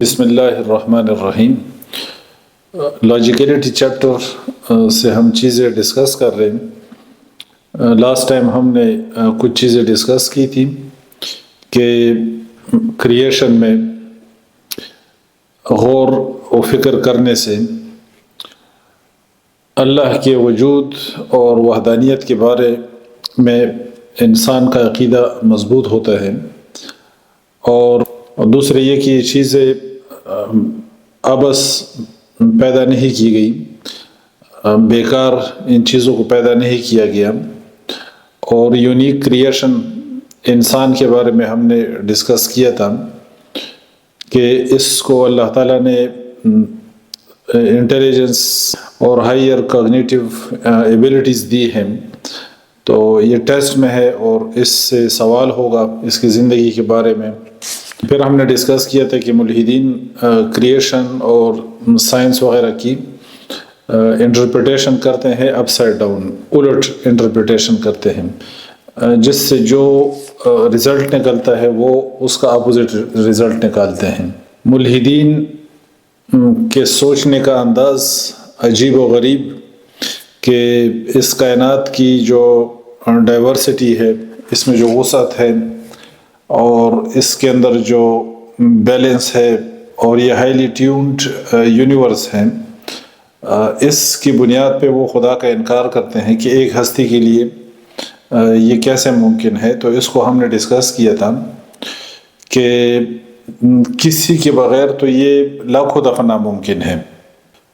بسم اللہ الرحمن الرحیم۔ لاجیکلٹی چیپٹر سے ہم چیزیں ڈسکس کر رہے ہیں۔ لاسٹ ٹائم ہم نے کچھ چیزیں ڈسکس کی تھی کہ کریشن میں غور و فکر کرنے سے اللہ کے وجود اور وحدانیت کے بارے میں انسان کا عقیدہ مضبوط ہوتا ہے، اور دوسرے یہ کہ یہ چیزیں ابس پیدا نہیں کی گئی، بیکار ان چیزوں کو پیدا نہیں کیا گیا، اور یونیک کریشن انسان کے بارے میں ہم نے ڈسکس کیا تھا کہ اس کو اللہ تعالیٰ نے انٹیلیجنس اور ہائر کوگنیٹیو ایبلٹیز دی ہیں، تو یہ ٹیسٹ میں ہے اور اس سے سوال ہوگا اس کی زندگی کے بارے میں۔ پھر ہم نے ڈسکس کیا تھا کہ ملحدین کریشن اور سائنس وغیرہ کی انٹرپریٹیشن کرتے ہیں اپ سائڈ ڈاؤن، الٹ انٹرپریٹیشن کرتے ہیں، جس سے جو رزلٹ نکلتا ہے وہ اس کا اپوزٹ رزلٹ نکالتے ہیں۔ ملحدین کے سوچنے کا انداز عجیب و غریب کہ اس کائنات کی جو ڈائیورسٹی ہے، اس میں جو وسعت ہے اور اس کے اندر جو بیلنس ہے، اور یہ ہائیلی ٹیونڈ یونیورس ہے، اس کی بنیاد پہ وہ خدا کا انکار کرتے ہیں کہ ایک ہستی کے لیے یہ کیسے ممکن ہے۔ تو اس کو ہم نے ڈسکس کیا تھا کہ کسی کے بغیر تو یہ لاکھوں دفعہ ناممکن ہے۔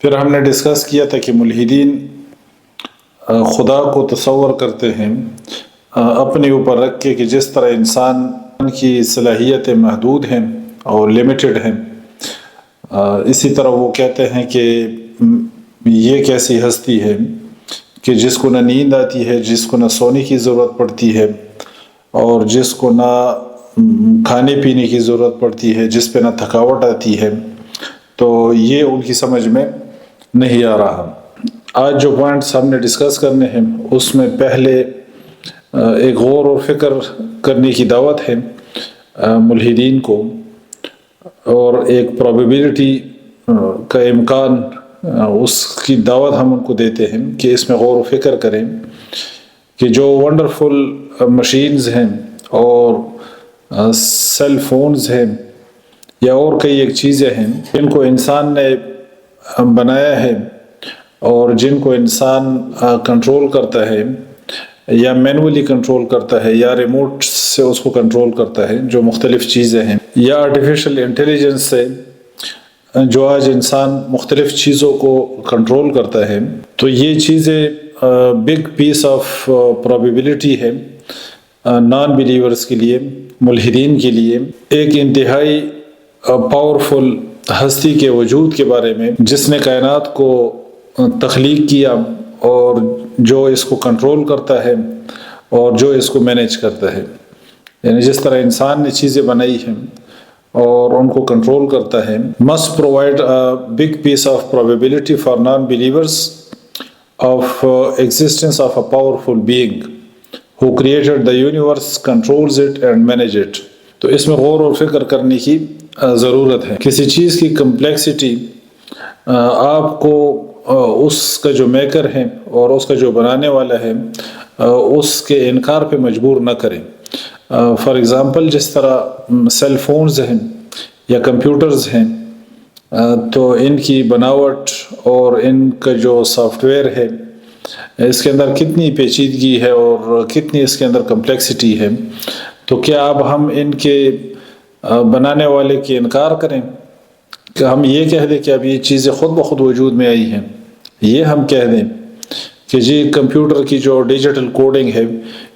پھر ہم نے ڈسکس کیا تھا کہ ملحدین خدا کو تصور کرتے ہیں اپنے اوپر رکھ کے کہ جس طرح انسان کی صلاحیتیں محدود ہیں اور لمیٹڈ ہیں، اسی طرح وہ کہتے ہیں کہ یہ کیسی ہستی ہے کہ جس کو نہ نیند آتی ہے، جس کو نہ سونے کی ضرورت پڑتی ہے، اور جس کو نہ کھانے پینے کی ضرورت پڑتی ہے، جس پہ نہ تھکاوٹ آتی ہے، تو یہ ان کی سمجھ میں نہیں آ رہا۔ آج جو پوائنٹس ہم نے ڈسکس کرنے ہیں اس میں پہلے ایک غور و فکر کرنے کی دعوت ہے ملحدین کو، اور ایک پروبیبلٹی کا امکان، اس کی دعوت ہم ان کو دیتے ہیں کہ اس میں غور و فکر کریں کہ جو ونڈرفل مشینز ہیں اور سیل فونز ہیں یا اور کئی ایک چیزیں ہیں جن کو انسان نے بنایا ہے اور جن کو انسان کنٹرول کرتا ہے، یا مینولی کنٹرول کرتا ہے، یا ریموٹ سے اس کو کنٹرول کرتا ہے، جو مختلف چیزیں ہیں، یا آرٹیفیشل انٹیلیجنس سے جو آج انسان مختلف چیزوں کو کنٹرول کرتا ہے، تو یہ چیزیں بگ پیس آف پروبیبلٹی ہے نان بلیورز کے لیے، ملحدین کے لیے، ایک انتہائی پاورفل ہستی کے وجود کے بارے میں جس نے کائنات کو تخلیق کیا اور جو اس کو کنٹرول کرتا ہے اور جو اس کو مینیج کرتا ہے۔ یعنی جس طرح انسان نے چیزیں بنائی ہیں اور ان کو کنٹرول کرتا ہے، must provide a big piece of probability for non-believers of existence of a powerful being who created the universe, controls it and manage it۔ تو اس میں غور و فکر کرنے کی ضرورت ہے۔ کسی چیز کی کمپلیکسٹی آپ کو اس کا جو میکر ہے اور اس کا جو بنانے والا ہے اس کے انکار پہ مجبور نہ کریں۔ فار ایگزامپل جس طرح سیل فونز ہیں یا کمپیوٹرز ہیں، تو ان کی بناوٹ اور ان کا جو سافٹ ویئر ہے، اس کے اندر کتنی پیچیدگی ہے اور کتنی اس کے اندر کمپلیکسٹی ہے، تو کیا اب ہم ان کے بنانے والے کی انکار کریں کہ ہم یہ کہہ دیں کہ اب یہ چیزیں خود بخود وجود میں آئی ہیں؟ یہ ہم کہہ دیں کہ جی کمپیوٹر کی جو ڈیجیٹل کوڈنگ ہے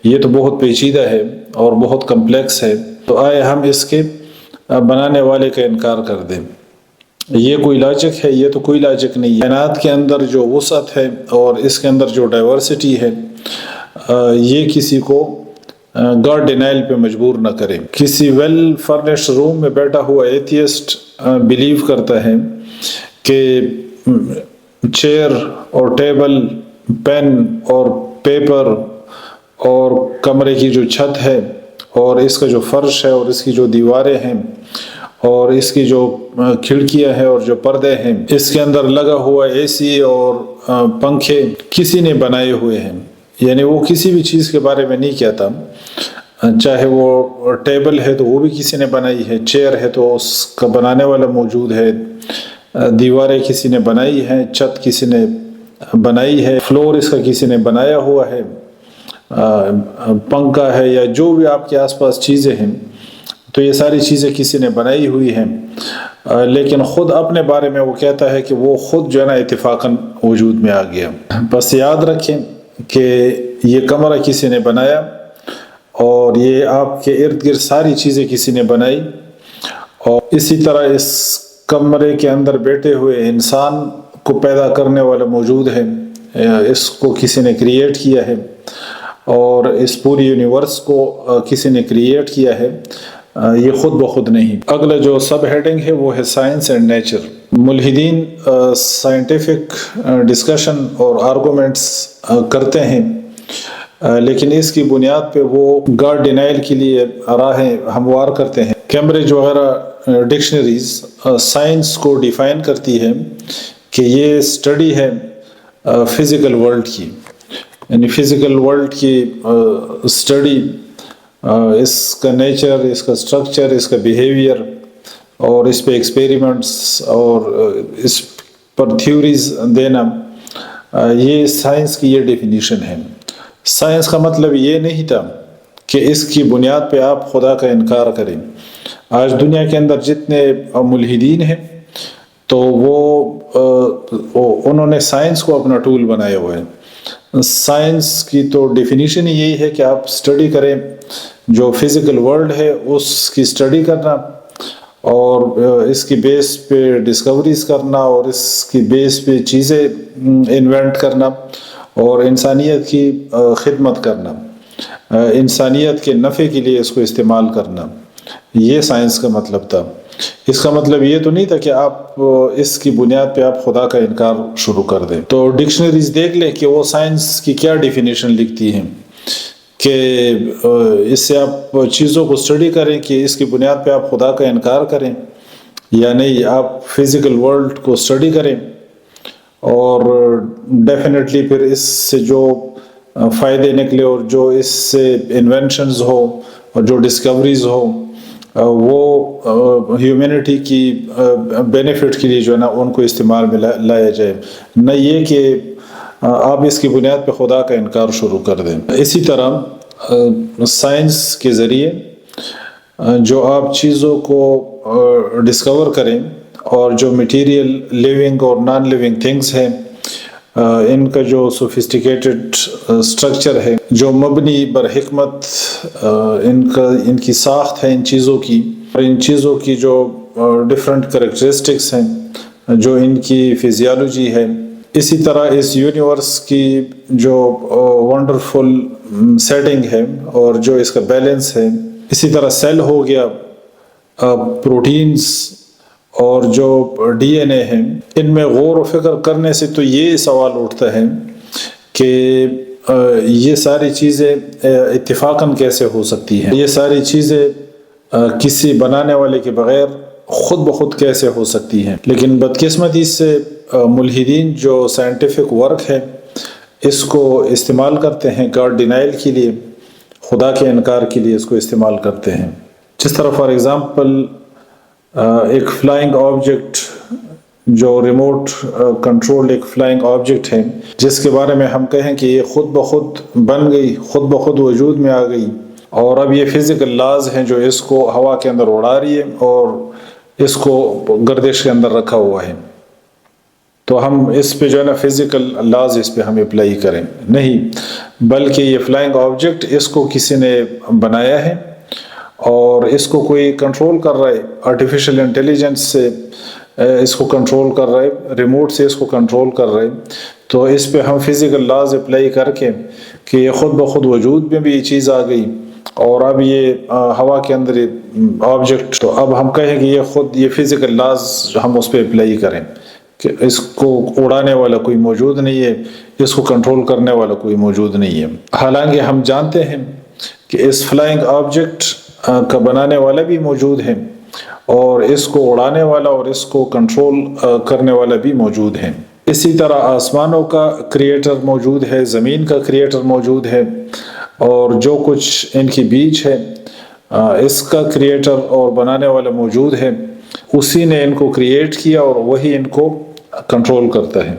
یہ تو بہت پیچیدہ ہے اور بہت کمپلیکس ہے، تو آئے ہم اس کے بنانے والے کا انکار کر دیں؟ یہ کوئی لاجک ہے؟ یہ تو کوئی لاجک نہیں ہے۔ کائنات کے اندر جو وسعت ہے اور اس کے اندر جو ڈائیورسٹی ہے، یہ کسی کو گاڈ ڈینائل پہ مجبور نہ کرے۔ کسی ویل فرنشڈ روم میں بیٹھا ہوا ایتھیسٹ بلیو کرتا ہے کہ چیئر اور ٹیبل، پین اور پیپر اور کمرے کی جو چھت ہے اور اس کا جو فرش ہے اور اس کی جو دیواریں ہیں اور اس کی جو کھڑکیاں ہیں اور جو پردے ہیں اس کے اندر لگا ہوا اے سی اور پنکھے کسی نے بنائے ہوئے ہیں. یعنی وہ کسی بھی چیز کے بارے میں نہیں کہتا. چاہے وہ ٹیبل ہے تو وہ بھی کسی نے بنائی ہے، چیئر ہے تو اس کا بنانے والا موجود ہے، دیواریں کسی نے بنائی ہیں، چھت کسی نے بنائی ہے، فلور اس کا کسی نے بنایا ہوا ہے، پنکھا ہے یا جو بھی آپ کے آس پاس چیزیں ہیں تو یہ ساری چیزیں کسی نے بنائی ہوئی ہیں. لیکن خود اپنے بارے میں وہ کہتا ہے کہ وہ خود جو ہے نا اتفاقاً وجود میں آ گیا. بس یاد رکھیں کہ یہ کمرہ کسی نے بنایا اور یہ آپ کے ارد گرد ساری چیزیں کسی نے بنائی، اور اسی طرح اس کمرے کے اندر بیٹھے ہوئے انسان کو پیدا کرنے والا موجود ہے، اس کو کسی نے کریٹ کیا ہے، اور اس پوری یونیورس کو کسی نے کریٹ کیا ہے، یہ خود بخود نہیں. اگلا جو سب ہیڈنگ ہے وہ ہے سائنس اینڈ نیچر. ملحدین سائنٹیفک ڈسکشن اور آرگومنٹس کرتے ہیں، لیکن اس کی بنیاد پہ وہ گاڈ ڈینائل کے لیے راہیں ہموار کرتے ہیں. کیمبرج وغیرہ ڈکشنریز سائنس کو ڈیفائن کرتی ہے کہ یہ اسٹڈی ہے فزیکل ورلڈ کی، یعنی فزیکل ورلڈ کی اسٹڈی، اس کا نیچر، اس کا اسٹرکچر، اس کا بیہیویئر، اور اس پہ ایکسپیریمنٹس اور اس پر تھیوریز دینا، یہ سائنس کی یہ ڈیفینیشن ہے. سائنس کا مطلب یہ نہیں تھا کہ اس کی بنیاد پہ آپ خدا کا انکار کریں. آج دنیا کے اندر جتنے ملحدین ہیں تو انہوں نے سائنس کو اپنا ٹول بنایا ہوا ہے. سائنس کی تو ڈیفینیشن ہی یہی ہے کہ آپ اسٹڈی کریں، جو فزیکل ورلڈ ہے اس کی اسٹڈی کرنا اور اس کی بیس پہ ڈسکوریز کرنا اور اس کی بیس پہ چیزیں انوینٹ کرنا اور انسانیت کی خدمت کرنا، انسانیت کے نفع کے لیے اس کو استعمال کرنا. یہ سائنس کا مطلب تھا. اس کا مطلب یہ تو نہیں تھا کہ آپ اس کی بنیاد پہ آپ خدا کا انکار شروع کر دیں. تو ڈکشنریز دیکھ لیں کہ وہ سائنس کی کیا ڈیفینیشن لکھتی ہیں، کہ اس سے آپ چیزوں کو اسٹڈی کریں کہ اس کی بنیاد پہ آپ خدا کا انکار کریں یا نہیں. آپ فزیکل ورلڈ کو اسٹڈی کریں اور ڈیفینیٹلی پھر اس سے جو فائدے نکلے اور جو اس سے انوینشنز ہو اور جو ڈسکوریز ہو وہ ہیومینٹی کی بینیفٹ کے لیے جو ہے نا ان کو استعمال میں لایا جائے، نہ یہ کہ آپ اس کی بنیاد پہ خدا کا انکار شروع کر دیں. اسی طرح سائنس کے ذریعے جو آپ چیزوں کو ڈسکور کریں اور جو میٹیریل لیونگ اور نان لیونگ تھنگس ہیں ان کا جو سوفسٹیکیٹڈ اسٹرکچر ہے، جو مبنی بر حکمت ان کی ساخت ہے ان چیزوں کی، اور ان چیزوں کی جو ڈفرینٹ کریکٹرسٹکس ہیں، جو ان کی فزیالوجی ہے، اسی طرح اس یونیورس کی جو ونڈرفل سیٹنگ ہے اور جو اس کا بیلنس ہے، اسی طرح سیل ہو گیا، پروٹینز اور جو ڈی این اے ہیں، ان میں غور و فکر کرنے سے تو یہ سوال اٹھتا ہے کہ یہ ساری چیزیں اتفاقاً کیسے ہو سکتی ہیں، یہ ساری چیزیں کسی بنانے والے کے بغیر خود بخود کیسے ہو سکتی ہیں. لیکن بدقسمتی سے ملحدین جو سائنٹیفک ورک ہے اس کو استعمال کرتے ہیں گاڈ ڈینائل کے لیے، خدا کے انکار کے لیے اس کو استعمال کرتے ہیں. جس طرح فار ایگزامپل ایک فلائنگ آبجیکٹ جو ریموٹ کنٹرول ایک فلائنگ آبجیکٹ ہے، جس کے بارے میں ہم کہیں کہ یہ خود بخود بن گئی، خود بخود وجود میں آ گئی، اور اب یہ فزیکل لاز ہیں جو اس کو ہوا کے اندر اڑا رہی ہے اور اس کو گردش کے اندر رکھا ہوا ہے، تو ہم اس پہ جو ہے نا فزیکل لاز اس پہ ہم اپلائی کریں نہیں، بلکہ یہ فلائنگ آبجیکٹ اس کو کسی نے بنایا ہے اور اس کو کوئی کنٹرول کر رہا ہے، آرٹیفیشل انٹیلیجنس سے اس کو کنٹرول کر رہا ہے، ریموٹ سے اس کو کنٹرول کر رہے، تو اس پہ ہم فزیکل لاز اپلائی کر کے کہ یہ خود بخود وجود میں بھی یہ چیز آ گئی اور اب یہ ہوا کے اندر آبجیکٹ، تو اب ہم کہیں کہ یہ فزیکل لاز ہم اس پہ اپلائی کریں کہ اس کو اڑانے والا کوئی موجود نہیں ہے، اس کو کنٹرول کرنے والا کوئی موجود نہیں ہے. حالانکہ ہم جانتے ہیں کہ اس فلائنگ آبجیکٹ کا بنانے والا بھی موجود ہے اور اس کو اڑانے والا اور اس کو کنٹرول کرنے والا بھی موجود ہے۔ اسی طرح آسمانوں کا کریٹر موجود ہے، زمین کا کریٹر موجود ہے، اور جو کچھ ان کے بیچ ہے اس کا کریٹر اور بنانے والا موجود ہے۔ اسی نے ان کو کریٹ کیا اور وہی ان کو کنٹرول کرتا ہے۔